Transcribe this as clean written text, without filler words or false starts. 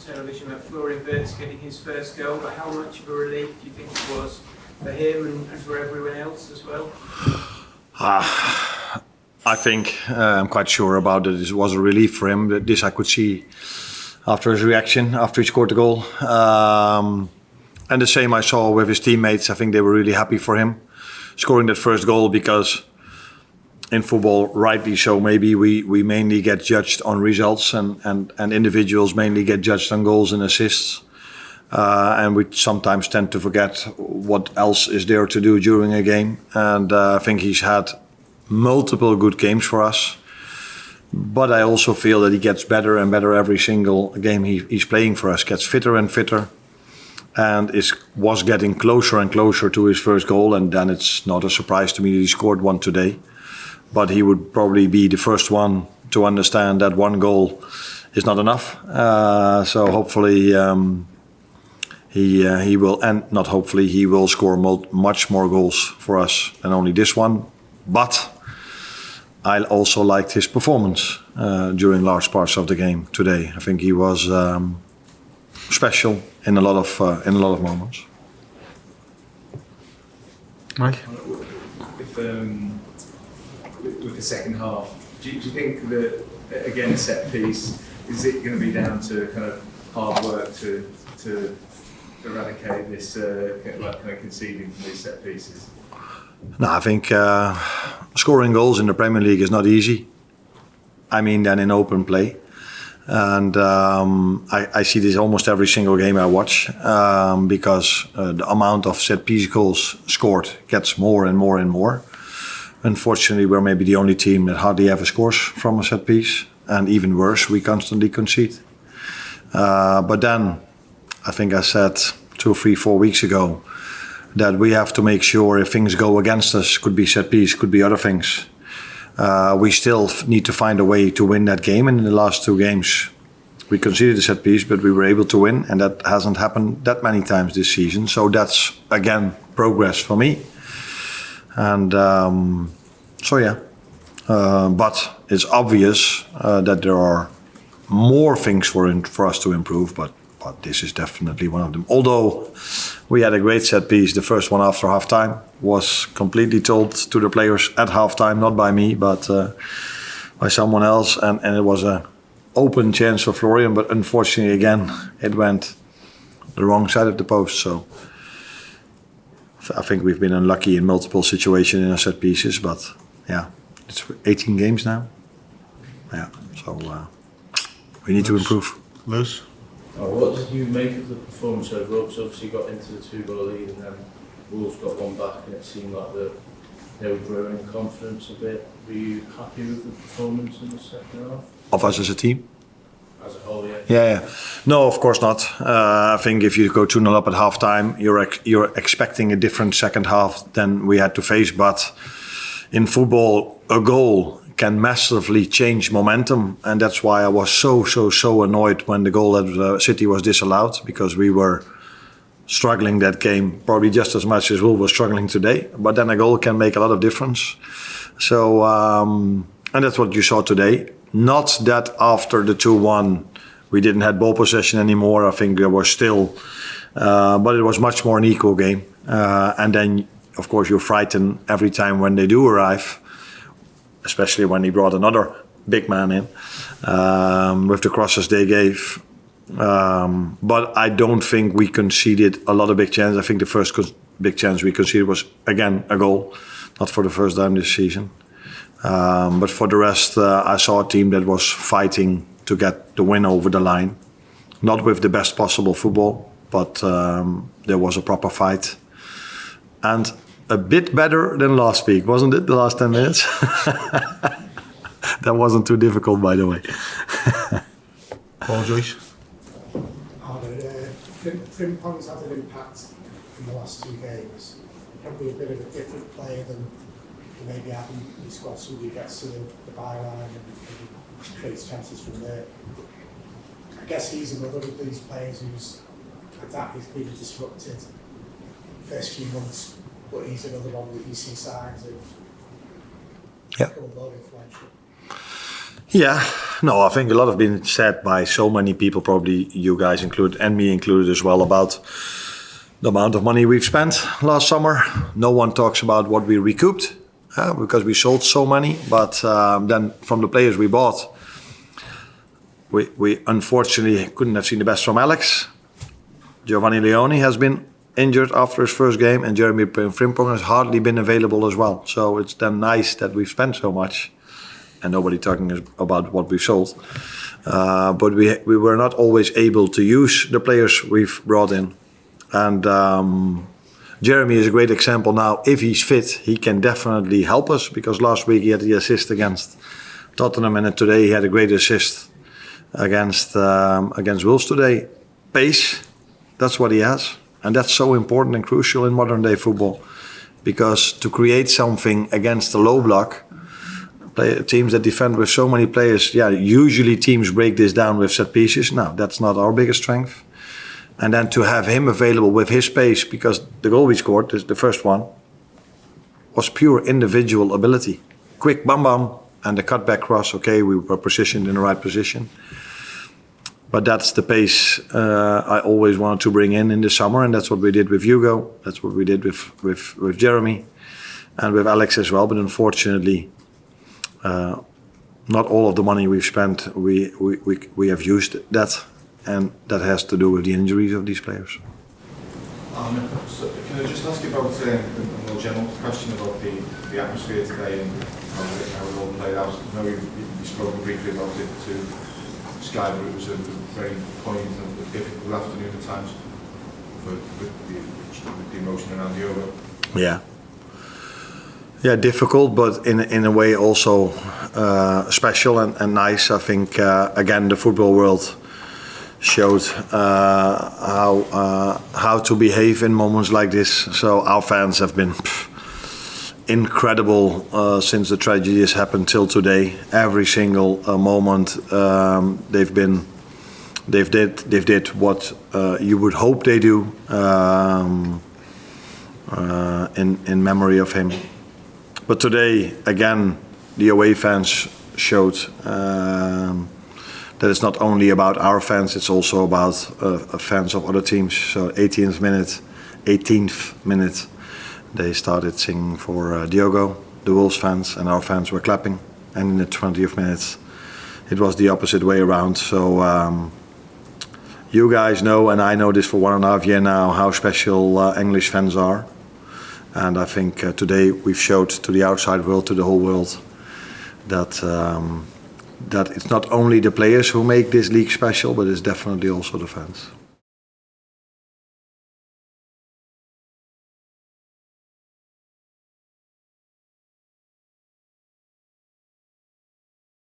television about Florian getting his first goal, but how much of a relief do you think it was for him and for everyone else as well? I think I'm quite sure about it. It was a relief for him. This I could see after his reaction, after he scored the goal. And the same I saw with his teammates. I think they were really happy for him scoring that first goal, because in football, rightly so, maybe we mainly get judged on results, and individuals mainly get judged on goals and assists. And we sometimes tend to forget what else is there to do during a game. And I think he's had multiple good games for us. But I also feel that he gets better and better every single game he's playing for us, gets fitter and fitter, and was getting closer and closer to his first goal. And then it's not a surprise to me that he scored one today. But he would probably be the first one to understand that one goal is not enough. So hopefully he will, and not hopefully, he will score much more goals for us than only this one. But I also liked his performance during large parts of the game today. I think he was special in a lot of moments. Mike? With the second half, do you think that, again, a set piece, is it going to be down to kind of hard work to eradicate this kind of conceding from these set pieces? No, I think scoring goals in the Premier League is not easy. I mean, then in open play. And I see this almost every single game I watch, because the amount of set-piece goals scored gets more and more and more. Unfortunately, we're maybe the only team that hardly ever scores from a set-piece. And even worse, we constantly concede. But then, I think I said 2, 3, 4 weeks ago, that we have to make sure if things go against us, could be set-piece, could be other things, we still need to find a way to win that game. And in the last 2 games, we conceded a set-piece, but we were able to win, and that hasn't happened that many times this season. So that's, again, progress for me. And so yeah, but it's obvious that there are more things for us to improve, but this is definitely one of them. Although we had a great set piece, the first one after half-time was completely told to the players at half-time, not by me, but by someone else. And it was an open chance for Florian, but unfortunately, again, it went the wrong side of the post. So I think we've been unlucky in multiple situations in our set pieces, but yeah, it's 18 games now. Yeah, so we need to improve. Lewis? What did you make of the performance overall? Because obviously you got into the 2-goal lead and then Wolves got one back, and it seemed like they were growing in confidence a bit. Were you happy with the performance in the second half? Of us as a team? As a whole, yeah. Yeah. No, of course not. I think if you go 2-0 up at half-time, you're expecting a different second half than we had to face. But in football, a goal can massively change momentum, and that's why I was so annoyed when the goal at City was disallowed, because we were struggling that game probably just as much as Wolves was struggling today. But then a goal can make a lot of difference. So and that's what you saw today. Not that after the 2-1 we didn't have ball possession anymore. I think there was still, but it was much more an equal game. And then, of course, you're frightened every time when they do arrive, especially when he brought another big man in with the crosses they gave. But I don't think we conceded a lot of big chances. I think the first big chance we conceded was, again, a goal, not for the first time this season. But for the rest, I saw a team that was fighting to get the win over the line. Not with the best possible football, but there was a proper fight. And a bit better than last week, wasn't it, the last 10 minutes? That wasn't too difficult, by the way. Paul Joyce? Frimpong's had an impact in the last 2 games. Probably a bit of a different player than maybe having in the squad. Somebody who gets to the byline and creates chances from there. I guess he's another of these players whose attack has been disrupted first few months, but he's another one that you see signs of becoming more influential. Yeah, no, I think a lot have been said by so many people, probably you guys included and me included as well, about the amount of money we've spent last summer. No one talks about what we recouped because we sold so many. But then from the players we bought, we unfortunately couldn't have seen the best from Alex. Giovanni Leone has been injured after his first game, and Jeremy Frimpong has hardly been available as well. So it's then nice that we've spent so much and nobody talking about what we've sold. But we were not always able to use the players we've brought in. And Jeremy is a great example now. If he's fit, he can definitely help us, because last week he had the assist against Tottenham, and today he had a great assist against Wolves today. Pace, that's what he has. And that's so important and crucial in modern day football, because to create something against the low block, teams that defend with so many players, usually teams break this down with set pieces. Now, that's not our biggest strength. And then to have him available with his pace, because the goal we scored, the first one, was pure individual ability. Quick bam bam, and the cutback cross, okay, we were positioned in the right position. But that's the pace I always wanted to bring in the summer, and that's what we did with Hugo. That's what we did with Jeremy and with Alex as well. But unfortunately, not all of the money we've spent, we have used that, and that has to do with the injuries of these players. So can I just ask you about a more general question about the atmosphere today and how it all played out? I know you spoke briefly about it to Sky, but it was a very poignant and difficult afternoon at times with the emotion around Diogo. Yeah, difficult, but in a way also special and nice. I think again the football world showed how to behave in moments like this. So our fans have been incredible since the tragedy has happened till today. Every single moment they've did what you would hope they do in memory of him. But today again the away fans showed that it's not only about our fans, it's also about fans of other teams. So 18th minute, they started singing for Diogo, the Wolves fans, and our fans were clapping. And in the 20th minute, it was the opposite way around. So you guys know, and I know this for 1.5 years now, how special English fans are. And I think today we've showed to the outside world, to the whole world, that that it's not only the players who make this league special, but it's definitely also the fans.